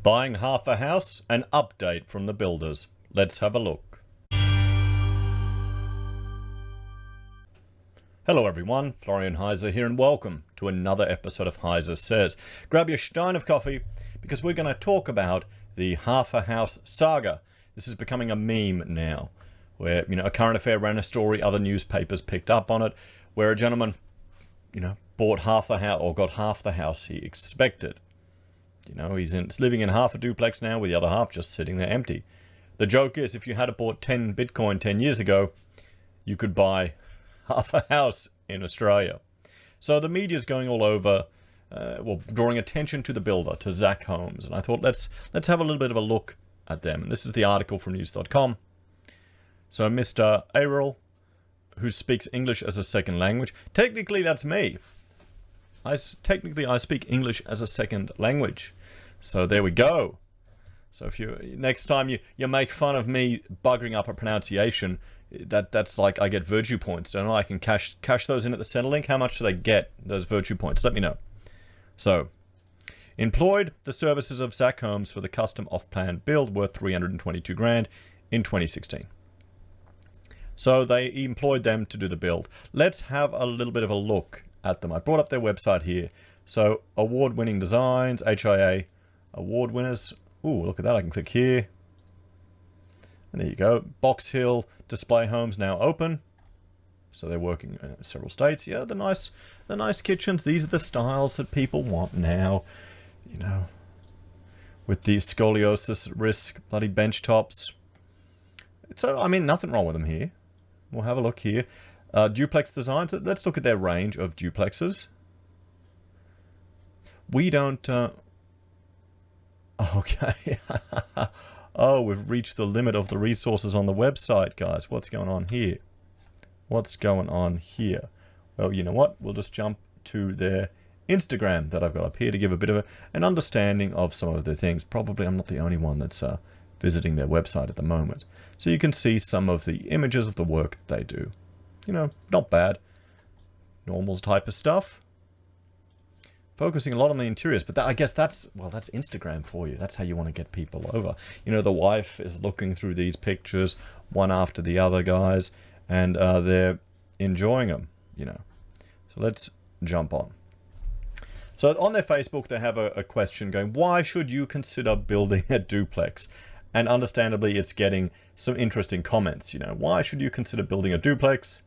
Buying half a house, an update from the builders. Let's have a look. Hello everyone, Florian.Heise here and welcome to another episode of HeiseSays. Grab your stein of coffee because we're going to talk about the half a house saga. This is becoming a meme now, where, a current affair ran a story, other newspapers picked up on it, where a gentleman, bought half the house or got half the house he expected. He's living in half a duplex now with the other half just sitting there empty. The joke is, if you had bought 10 Bitcoin 10 years ago, you could buy half a house in Australia. So the media's going all over, drawing attention to the builder, to Zac Homes. And I thought, let's have a little bit of a look at them. And this is the article from news.com. So Mr. Ariel, who speaks English as a second language. Technically, that's me. I speak English as a second language. So there we go. So if next time you make fun of me buggering up a pronunciation, that's like I get virtue points, don't I? I can cash those in at the Centrelink. How much do they get, those virtue points? Let me know. So, employed the services of Zac Homes for the custom off-plan build worth 322 grand in 2016. So they employed them to do the build. Let's have a little bit of a look at them. I brought up their website here. So award-winning designs, HIA award winners. Ooh, look at that. I can click here. And there you go. Box Hill display homes now open. So they're working in several states. Yeah, the nice kitchens. These are the styles that people want now. With the scoliosis risk, bloody bench tops. So, nothing wrong with them here. We'll have a look here. Duplex designs. Let's look at their range of duplexes. We don't... Okay. Oh, we've reached the limit of the resources on the website, guys. What's going on here? What's going on here? Well, you know what? We'll just jump to their Instagram that I've got up here to give a bit of an understanding of some of their things. Probably I'm not the only one that's visiting their website at the moment. So you can see some of the images of the work that they do. Not bad. Normal type of stuff. Focusing a lot on the interiors, but I guess that's Instagram for you. That's how you want to get people over. The wife is looking through these pictures one after the other, guys, and they're enjoying them, So let's jump on. So on their Facebook, they have a question going, why should you consider building a duplex? And understandably, it's getting some interesting comments. Why should you consider building a duplex?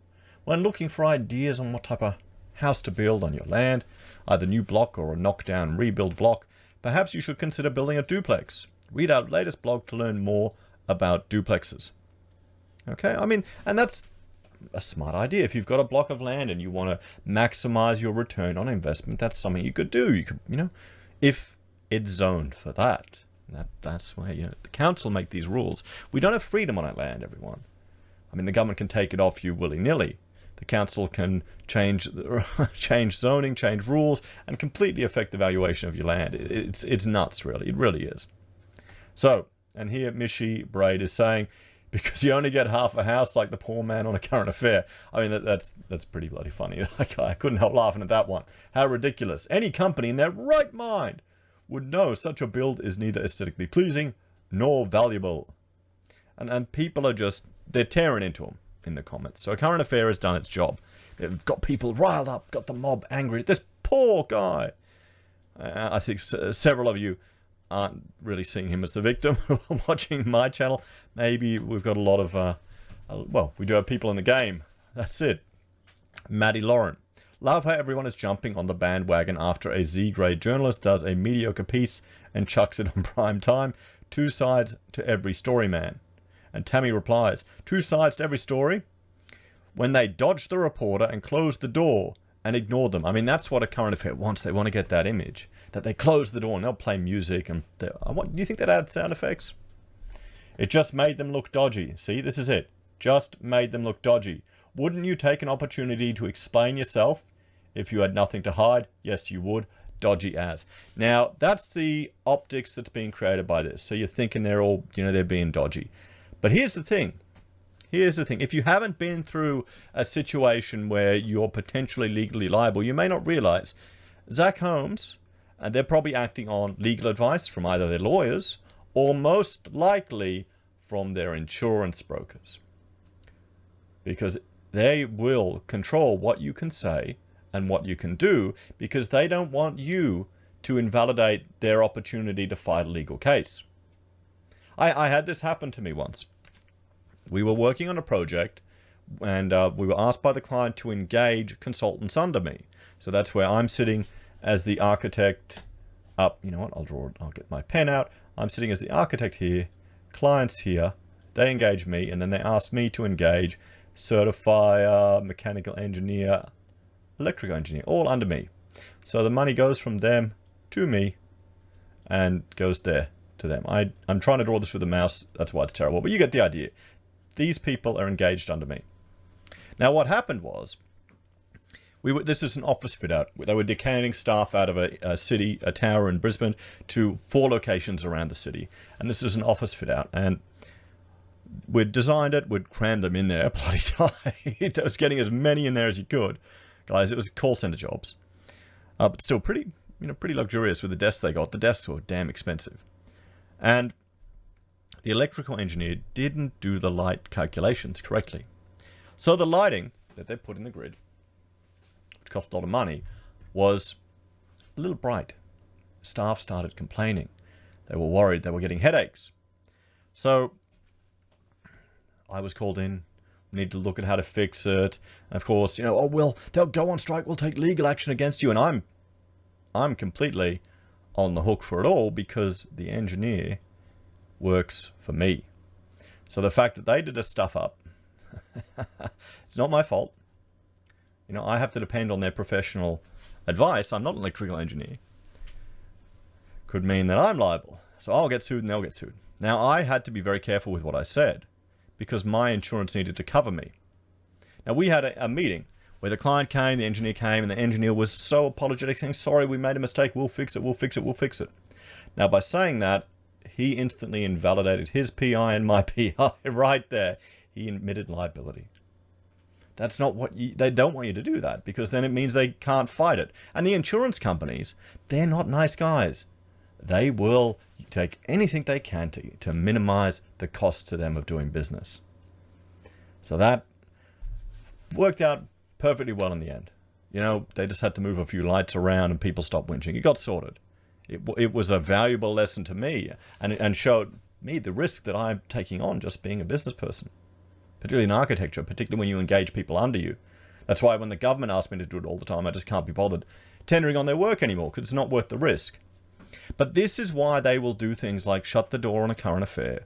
When looking for ideas on what type of house to build on your land, either new block or a knockdown rebuild block, perhaps you should consider building a duplex. Read our latest blog to learn more about duplexes. Okay, and that's a smart idea. If you've got a block of land and you want to maximize your return on investment, that's something you could do. You could, if it's zoned for that. That's why the council make these rules. We don't have freedom on our land, everyone. The government can take it off you willy-nilly. The council can change zoning, change rules, and completely affect the valuation of your land. It's nuts, really. It really is. So, and here Mishi Braid is saying, because you only get half a house like the poor man on a current affair. That's pretty bloody funny. I couldn't help laughing at that one. How ridiculous. Any company in their right mind would know such a build is neither aesthetically pleasing nor valuable. And people are they're tearing into them in the comments. So a current affair has done its job. They've got people riled up, got the mob angry at this poor guy. I think several of you aren't really seeing him as the victim who are watching my channel. Maybe we've got a lot of, we do have people in the game. That's it. Maddie Lauren. Love how everyone is jumping on the bandwagon after a Z-grade journalist does a mediocre piece and chucks it on prime time. Two sides to every story, man. And Tammy replies, 2 sides to every story? When they dodged the reporter and closed the door and ignored them. That's what a current affair wants. They want to get that image. That they close the door and they'll play music. And do you think that added sound effects? It just made them look dodgy. See, this is it. Just made them look dodgy. Wouldn't you take an opportunity to explain yourself if you had nothing to hide? Yes, you would. Dodgy as. Now, that's the optics that's being created by this. So you're thinking they're all, they're being dodgy. But here's the thing. If you haven't been through a situation where you're potentially legally liable, you may not realize Zac Homes And they're probably acting on legal advice from either their lawyers or most likely from their insurance brokers. Because they will control what you can say and what you can do, because they don't want you to invalidate their opportunity to fight a legal case. I had this happen to me once. We were working on a project, and we were asked by the client to engage consultants under me. So that's where I'm sitting as the architect up. You know what? I'll get my pen out. I'm sitting as the architect here, clients here. They engage me, and then they ask me to engage certifier, mechanical engineer, electrical engineer, all under me. So the money goes from them to me and goes there to them. I'm trying to draw this with a mouse. That's why it's terrible, but you get the idea. These people are engaged under me. Now what happened was, this is an office fit out. They were decanting staff out of a tower in Brisbane to 4 locations around the city. And this is an office fit out. And we'd designed it, we'd crammed them in there, bloody tight. I was getting as many in there as you could. Guys, it was call center jobs. But still pretty luxurious with the desks they got. The desks were damn expensive. And the electrical engineer didn't do the light calculations correctly. So the lighting that they put in the grid, which cost a lot of money, was a little bright. Staff started complaining. They were worried. They were getting headaches. So I was called in. We need to look at how to fix it. And of course, oh, well, they'll go on strike. We'll take legal action against you. And I'm completely on the hook for it all because the engineer works for me. So the fact that they did this stuff up, it's not my fault. I have to depend on their professional advice. I'm not an electrical engineer. Could mean that I'm liable. So I'll get sued and they'll get sued. Now, I had to be very careful with what I said because my insurance needed to cover me. Now, we had a meeting where the client came, the engineer came, and the engineer was so apologetic, saying, sorry, we made a mistake. We'll fix it. We'll fix it. We'll fix it. Now, by saying that, he instantly invalidated his PI and my PI right there. He admitted liability. That's not what they don't want you to do that, because then it means they can't fight it. And the insurance companies, they're not nice guys. They will take anything they can to minimize the cost to them of doing business. So that worked out perfectly well in the end. They just had to move a few lights around and people stopped whinging. It got sorted. It was a valuable lesson to me and showed me the risk that I'm taking on just being a business person, particularly in architecture, particularly when you engage people under you. That's why when the government asks me to do it all the time, I just can't be bothered tendering on their work anymore because it's not worth the risk. But this is why they will do things like shut the door on a current affair,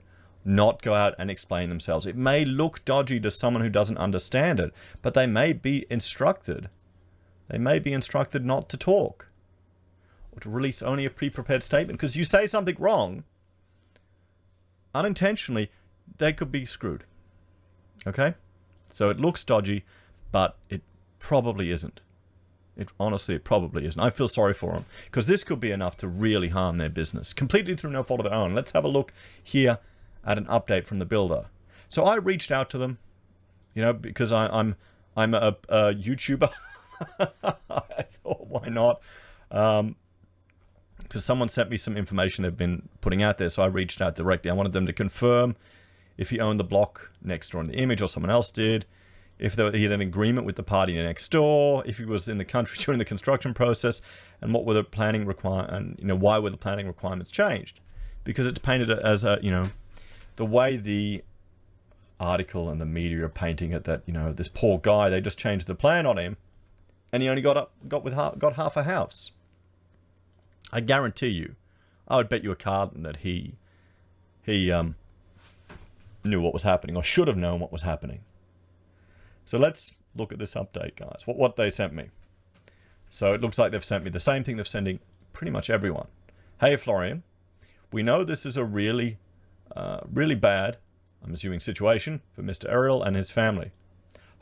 not go out and explain themselves. It may look dodgy to someone who doesn't understand it, but they may be instructed. They may be instructed not to talk or to release only a pre-prepared statement, because you say something wrong, unintentionally, they could be screwed. Okay? So it looks dodgy, but it probably isn't. Honestly, it probably isn't. I feel sorry for them, because this could be enough to really harm their business, completely through no fault of their own. Let's have a look here at an update from the builder. So I reached out to them, because I'm a YouTuber. I thought, why not? Because someone sent me some information they've been putting out there, so I reached out directly. I wanted them to confirm if he owned the block next door in the image or someone else did, if he had an agreement with the party next door, if he was in the country during the construction process, and what were the planning requirements, and why were the planning requirements changed? Because it's painted as the way the article and the media are painting it, that this poor guy, they just changed the plan on him, and he only got half a house. I guarantee you, I would bet you a card that he knew what was happening, or should have known what was happening. So let's look at this update, guys. What they sent me. So it looks like they've sent me the same thing they're sending pretty much everyone. Hey, Florian, we know this is a really bad, I'm assuming, situation for Mr. Ariel and his family.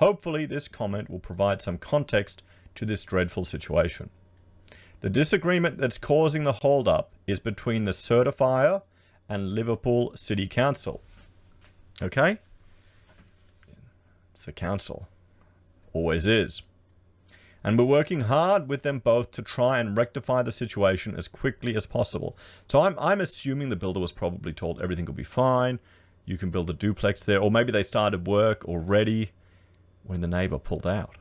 Hopefully this comment will provide some context to this dreadful situation. The disagreement that's causing the holdup is between the certifier and Liverpool City Council. Okay? It's the council. Always is. And we're working hard with them both to try and rectify the situation as quickly as possible. So I'm assuming the builder was probably told everything will be fine. You can build a duplex there. Or maybe they started work already when the neighbor pulled out.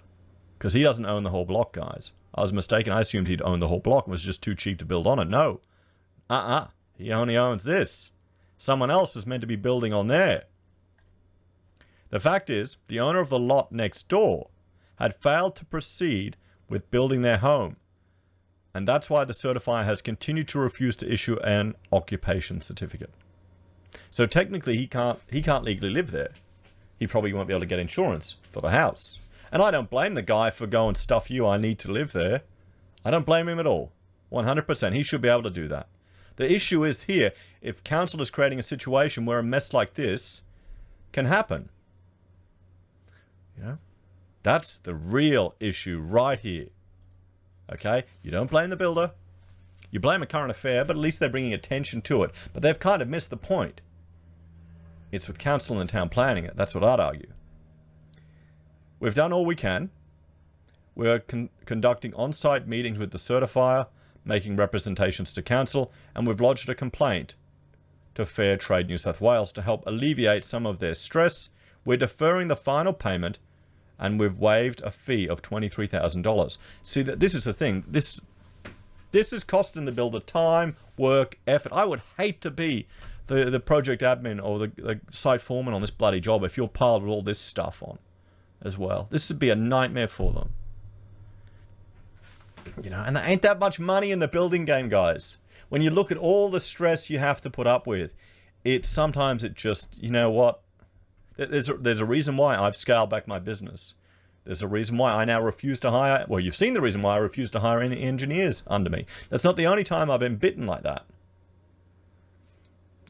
Because he doesn't own the whole block, guys. I was mistaken. I assumed he'd own the whole block and was just too cheap to build on it. No. He only owns this. Someone else is meant to be building on there. The fact is, the owner of the lot next door had failed to proceed with building their home. And that's why the certifier has continued to refuse to issue an occupation certificate. So technically, he can't legally live there. He probably won't be able to get insurance for the house. And I don't blame the guy for going, stuff you, I need to live there. I don't blame him at all. 100%. He should be able to do that. The issue is here, if council is creating a situation where a mess like this can happen. You know? That's the real issue right here. Okay? You don't blame the builder. You blame a current affair, but at least they're bringing attention to it. But they've kind of missed the point. It's with council and town planning it. That's what I'd argue. We've done all we can. We're conducting on-site meetings with the certifier, making representations to council, and we've lodged a complaint to Fair Trade New South Wales to help alleviate some of their stress. We're deferring the final payment, and we've waived a fee of $23,000. See, this is the thing. This is costing the builder time, work, effort. I would hate to be the project admin or the site foreman on this bloody job if you're piled with all this stuff on as well. This would be a nightmare for them. You know, and there ain't that much money in the building game, guys. When you look at all the stress you have to put up with, sometimes it just, you know what? There's a reason why I've scaled back my business. There's a reason why I now refuse to hire, well, you've seen the reason why I refuse to hire any engineers under me. That's not the only time I've been bitten like that.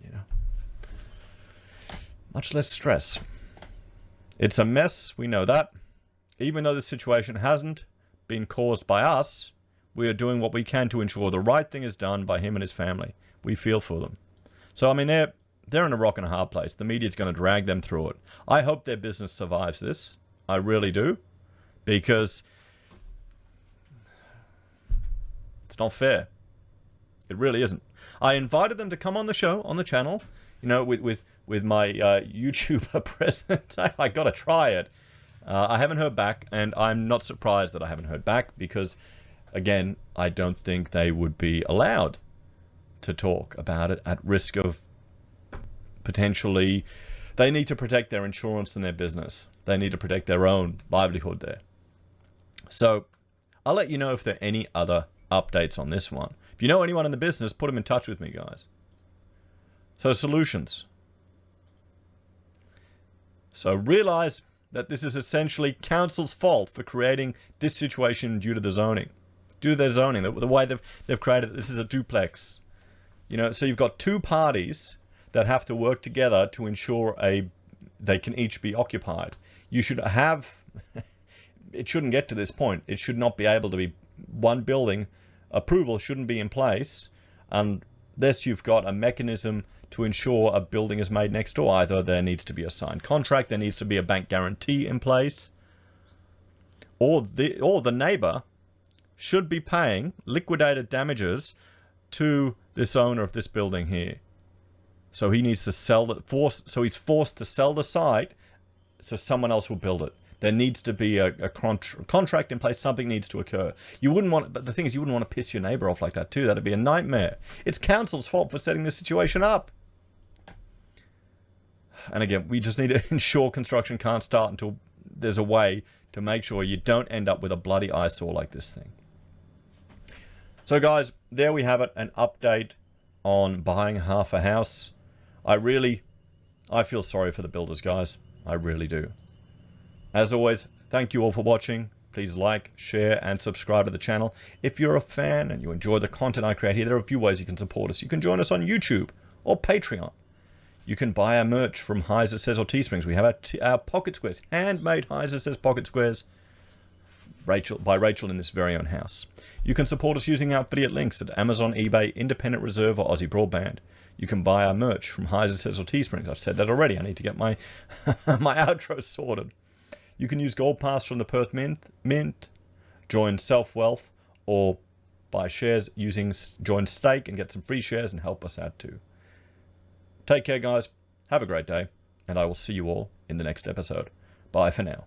You know, much less stress. It's a mess, we know that. Even though the situation hasn't been caused by us, we are doing what we can to ensure the right thing is done by him and his family. We feel for them. So, I mean, they're in a rock and a hard place. The media's going to drag them through it. I hope their business survives this. I really do. Because it's not fair. It really isn't. I invited them to come on the show, on the channel, you know, with my YouTuber present. I got to try it. I haven't heard back, and I'm not surprised that I haven't heard back because, again, I don't think they would be allowed to talk about it at risk of potentially. They need to protect their insurance and their business. They need to protect their own livelihood there. So I'll let you know if there are any other updates on this one. If you know anyone in the business, put them in touch with me, guys. So solutions. So realize that this is essentially council's fault for creating this situation due to the zoning. Due to their zoning, the way they've created it. This is a duplex. You know, so you've got two parties that have to work together to ensure they can each be occupied. You should have, it shouldn't get to this point. It should not be able to be one building. Approval shouldn't be in place unless you've got a mechanism to ensure a building is made next door. Either there needs to be a signed contract, there needs to be a bank guarantee in place, or the neighbor should be paying liquidated damages to this owner of this building here. So he needs to so he's forced to sell the site so someone else will build it. There needs to be a contract in place. Something needs to occur. You wouldn't want, but the thing is, you wouldn't want to piss your neighbor off like that too. That'd be a nightmare. It's council's fault for setting this situation up. And again, we just need to ensure construction can't start until there's a way to make sure you don't end up with a bloody eyesore like this thing. So guys, there we have it, an update on buying half a house. I feel sorry for the builders, guys. I really do. As always, thank you all for watching. Please like, share, and subscribe to the channel. If you're a fan and you enjoy the content I create here, there are a few ways you can support us. You can join us on YouTube or Patreon. You can buy our merch from HeiseSays or Teesprings. We have our pocket squares, handmade HeiseSays pocket squares by Rachel in this very own house. You can support us using our affiliate links at Amazon, eBay, Independent Reserve, or Aussiebroadband. You can buy our merch from HeiseSays or Teesprings. I've said that already. I need to get my my outro sorted. You can use Gold Pass from the Perth Mint. join SelfWealth or buy shares using join Stake and get some free shares and help us out too. Take care, guys. Have a great day, and I will see you all in the next episode. Bye for now.